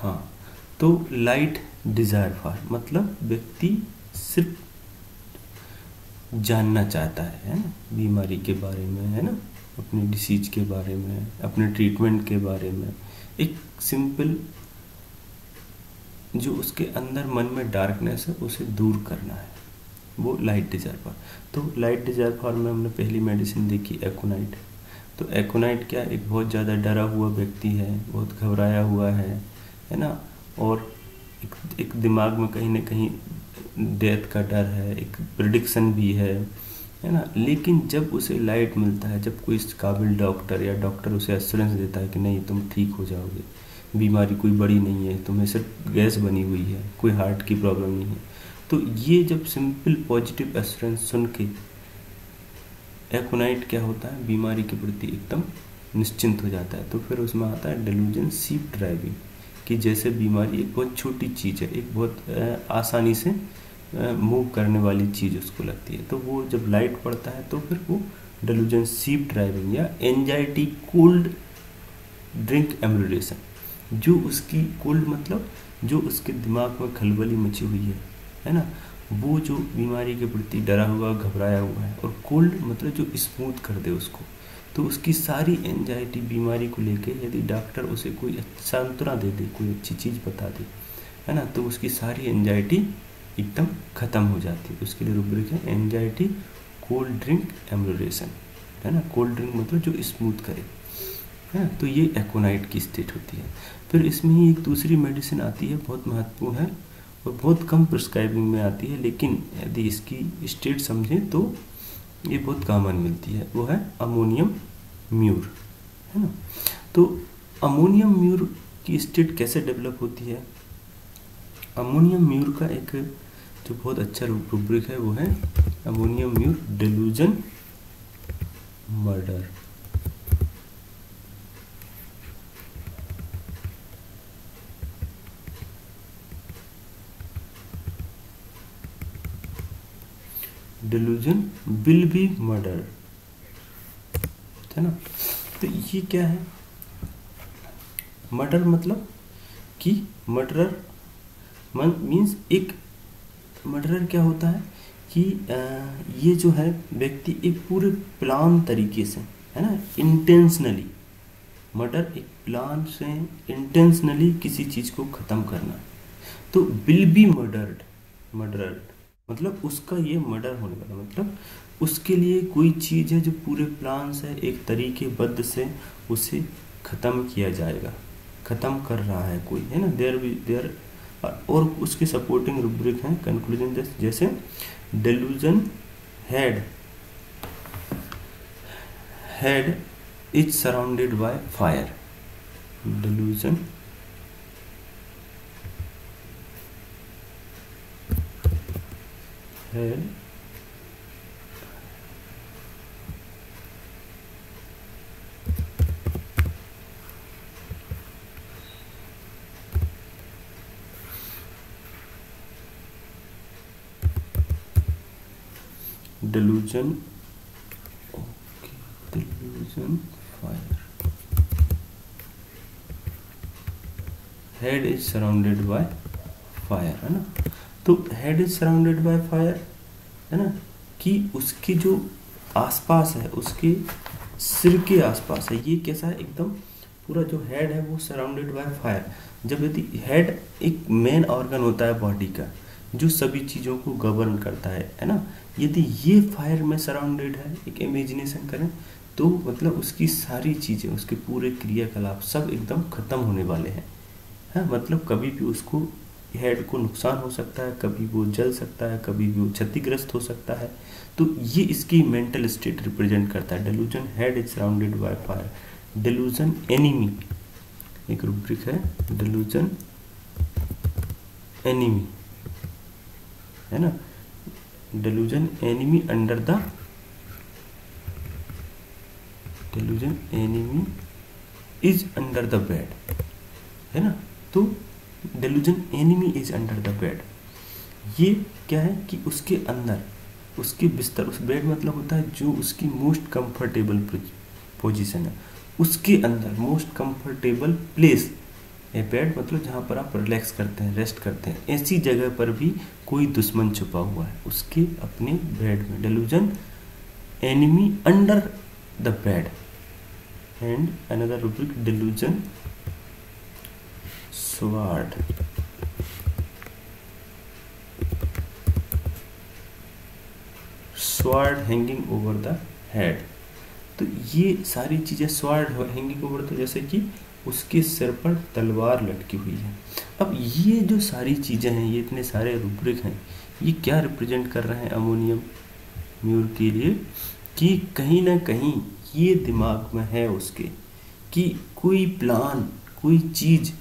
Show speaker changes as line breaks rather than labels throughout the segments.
हाँ, तो light desire for मतलब व्यक्ति सिर्फ जानना चाहता है ना, बीमारी के बारे में, है ना, अपनी डिसीज के बारे में, अपने ट्रीटमेंट के बारे में, एक सिंपल जो उसके अंदर मन में डार्कनेस है उसे दूर करना है, वो लाइट डिजायर फॉर। तो लाइट डिजायर फॉर में हमने पहली मेडिसिन देखी एकोनाइट। तो एकोनाइट क्या, एक बहुत ज़्यादा डरा हुआ व्यक्ति है, बहुत घबराया हुआ है ना, और एक दिमाग में कहीं ना कहीं डेथ का डर है, एक प्रिडिक्शन भी है ना। लेकिन जब उसे लाइट मिलता है, जब कोई काबिल डॉक्टर या डॉक्टर उसे एश्योरेंस देता है कि नहीं तुम ठीक हो जाओगे, बीमारी कोई बड़ी नहीं है, तुम्हें सिर्फ गैस बनी हुई है, कोई हार्ट की प्रॉब्लम नहीं है, तो ये जब सिंपल पॉजिटिव एश्योरेंस सुन के एकोनाइट क्या होता है, बीमारी के प्रति एकदम निश्चिंत हो जाता है। तो फिर उसमें आता है डेलूजन शीप ड्राइविंग, कि जैसे बीमारी एक बहुत छोटी चीज़ है, एक बहुत आसानी से मूव करने वाली चीज़ उसको लगती है। तो वो जब लाइट पड़ता है तो फिर वो डेलूजन शीप ड्राइविंग या एंजाइटी कोल्ड ड्रिंक एम्बुलेशन, जो उसकी कोल्ड मतलब जो उसके दिमाग में खलबली मची हुई है ना, वो जो बीमारी के प्रति डरा हुआ घबराया हुआ है, और कोल्ड मतलब जो स्मूथ कर दे उसको, तो उसकी सारी एंजाइटी बीमारी को लेके यदि डॉक्टर उसे कोई सांत्वना दे दे, कोई अच्छी चीज़ बता दे, है ना, तो उसकी सारी एंजाइटी एकदम ख़त्म हो जाती है। उसके लिए रूब्रिक है एंजाइटी कोल्ड ड्रिंक एम्बुलेशन, है ना, कोल्ड ड्रिंक मतलब जो स्मूथ करे, है ना। तो ये एकोनाइट की स्टेट होती है। फिर इसमें ही एक दूसरी मेडिसिन आती है, बहुत महत्वपूर्ण है और बहुत कम प्रिस्क्राइबिंग में आती है, लेकिन यदि इसकी स्टेट समझें तो ये बहुत कॉमन मिलती है, वो है अमोनियम म्यूर, है ना। तो अमोनियम म्यूर की स्टेट कैसे डेवलप होती है, अमोनियम म्यूर का एक जो बहुत अच्छा रूब्रिक है वो है ammonium mur delusion murder. Delusion will be murder, है ना। तो ये क्या है, मर्डर मतलब कि मर्डरर मीन्स एक मर्डरर क्या होता है कि ये जो है व्यक्ति एक पूरे प्लान तरीके से, है ना, इंटेंशनली, मर्डर एक प्लान से इंटेंशनली किसी चीज़ को ख़त्म करना। तो विल बी मर्डर्ड, मर्डरर मतलब उसका ये मर्डर होने वाला, मतलब उसके लिए कोई चीज़ है जो पूरे प्लान से एक तरीकेबद्ध से उसे ख़त्म किया जाएगा, ख़त्म कर रहा है कोई, है ना। देयर और उसके सपोर्टिंग रूब्रिक हैं कंक्लूजन, जैसे delusion head is surrounded by fire, delusion head delusion fire, head is surrounded by fire, है ना। तो head is surrounded by fire, है ना, कि उसके जो आसपास है, उसके सिर के आसपास है, ये कैसा है, एकदम पूरा जो हेड है वो सराउंडेड बाय फायर। जब यदि हेड एक मेन ऑर्गन होता है बॉडी का जो सभी चीज़ों को गवर्न करता है ना, यदि ये फायर में सराउंडेड है, एक इमेजिनेशन करें तो मतलब उसकी सारी चीज़ें, उसके पूरे क्रियाकलाप सब एकदम ख़त्म होने वाले हैं, है। मतलब कभी भी उसको हेड को नुकसान हो सकता है, कभी वो जल सकता है, कभी भी वो क्षतिग्रस्त हो सकता है। तो ये इसकी मेंटल स्टेट रिप्रेजेंट करता है। Delusion head is surrounded by fire, delusion enemy एक रूब्रिक है, डेलूजन एनिमी, है ना, delusion enemy under the, delusion enemy is under the bed, है ना। तो delusion enemy is under the bed, ये क्या है कि उसके अंदर, उसके बिस्तर, उस बेड मतलब होता है जो उसकी मोस्ट कंफर्टेबल पोजीशन है, उसके अंदर most comfortable place a bed मतलब जहाँ पर आप रिलैक्स करते हैं, रेस्ट करते हैं, ऐसी जगह पर भी कोई दुश्मन छुपा हुआ है उसके अपने बेड में। Delusion enemy under the bed. And another rubric delusion sword. Sword hanging over the head. तो ये सारी चीजें, स्वॉर्ड हैंगिंग ओवर, तो जैसे कि उसके सिर पर तलवार लटकी हुई है। अब ये जो सारी चीजें हैं, ये इतने सारे रूब्रिक हैं, ये क्या रिप्रेजेंट कर रहे हैं अमोनियम म्यूर के लिए, कि कहीं ना कहीं ये दिमाग में है उसके कि कोई प्लान, कोई चीज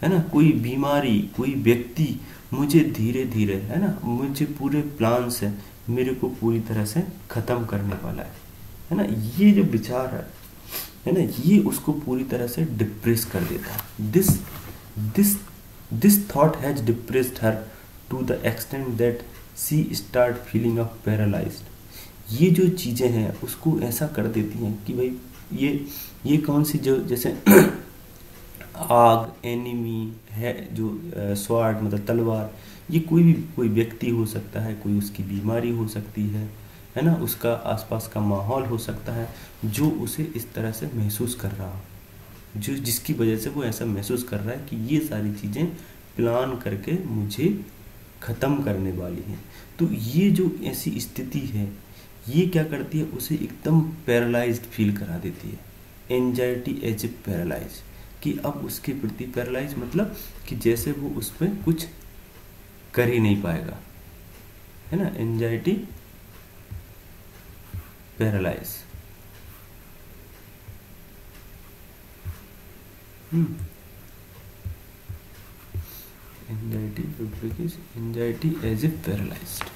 है ना, कोई बीमारी, कोई व्यक्ति मुझे धीरे धीरे, है ना, मुझे पूरे प्लान से मेरे को पूरी तरह से खत्म करने वाला है ना। ये जो विचार है ना, ये उसको पूरी तरह से डिप्रेस कर देता है। This thought has depressed her to the extent that she start feeling of paralysed. ये जो चीजें हैं उसको ऐसा कर देती हैं कि भाई ये कौन सी, जो जैसे आग, एनिमी है, जो स्वॉर्ड मतलब तलवार, ये कोई व्यक्ति हो सकता है, कोई उसकी बीमारी हो सकती है ना, उसका आसपास का माहौल हो सकता है जो उसे इस तरह से महसूस कर रहा हो, जो जिसकी वजह से वो ऐसा महसूस कर रहा है कि ये सारी चीज़ें प्लान करके मुझे ख़त्म करने वाली हैं। तो ये जो ऐसी स्थिति है, ये क्या करती है, उसे एकदम पैरालाइज्ड फील करा देती है। एंजाइटी एज ए पैरालाइज, कि अब उसके प्रति, पैरालाइज मतलब कि जैसे वो उस पर कुछ कर ही नहीं पाएगा, है ना। Anxiety paralyse. Anxiety as a paralysed.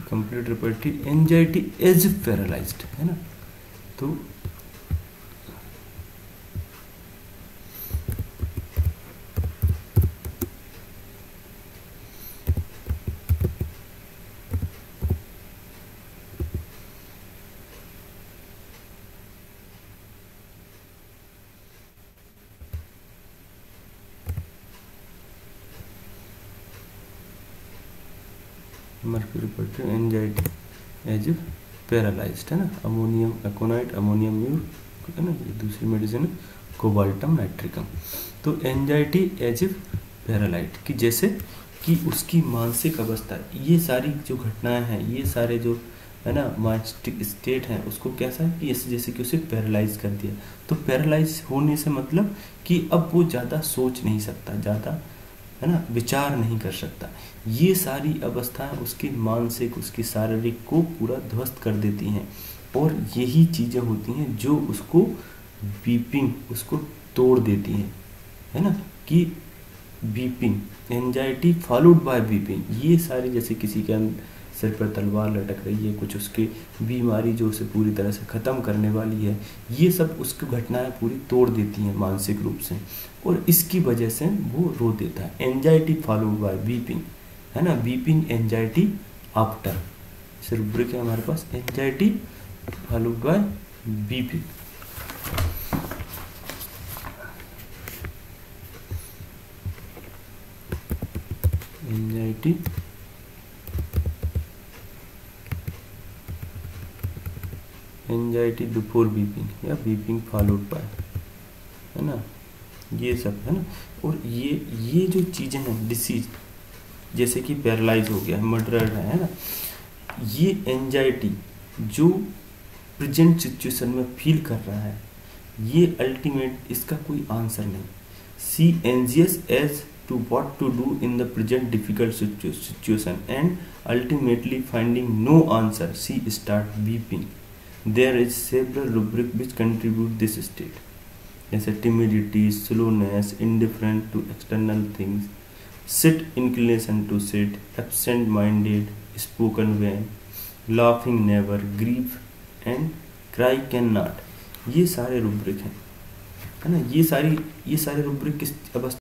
Complete reportive anxiety as paralysed, है ना। तो mercury reportive anxiety as a paralysed, है ना। अमोनियम एकोनाइट, अमोनियम म्यूर, है ना, ये दूसरी मेडिसिन है, कोबाल्टम नाइट्रिकम। तो एंजाइटी एज ए पैरालाइट, कि जैसे कि उसकी मानसिक अवस्था, ये सारी जो घटनाएं हैं, ये सारे जो है ना मानसिक स्टेट है, उसको कैसा है कि जैसे कि उसे पैरालाइज कर दिया। तो पैरालाइज होने से मतलब कि अब वो ज़्यादा सोच नहीं सकता, ज़्यादा है ना विचार नहीं कर सकता। ये सारी अवस्थाएं उसकी मानसिक, उसकी शारीरिक को पूरा ध्वस्त कर देती हैं, और यही चीज़ें होती हैं जो उसको बीपिंग, उसको तोड़ देती हैं, है ना। कि beeping, anxiety followed by beeping, ये सारी, जैसे किसी के सिर पर तलवार लटक रही है, कुछ उसकी बीमारी जो उसे पूरी तरह से ख़त्म करने वाली है, ये सब उसकी घटनाएं पूरी तोड़ देती हैं मानसिक रूप से, और इसकी वजह से वो रो देता है। एंजाइटी फॉलोड बाय बीपिंग, है ना, बीपिंग एंजाइटी आफ्टर। सिर्फ ब्रेक है हमारे पास, anxiety followed by beeping. Anxiety anxiety before beeping या बीपिंग फॉलोड बाय, है ना, ये सब, है ना। और ये जो चीज़ें हैं, डिसीज जैसे कि पैरालाइज हो गया है, मर्डर है ना, ये एंजाइटी जो प्रेजेंट सिचुएशन में फील कर रहा है, ये अल्टीमेट इसका कोई आंसर नहीं। सी anxious as to what to do in the present difficult situation and ultimately finding no answer, she start weeping. There is several rubric which contribute this state, जैसे timidity, slowness, indifferent to external things, sit inclination to sit, absent minded, spoken when, laughing never, grief and cry cannot, ये सारे rubric हैं, है ना। ये सारे rubric किस अवस्था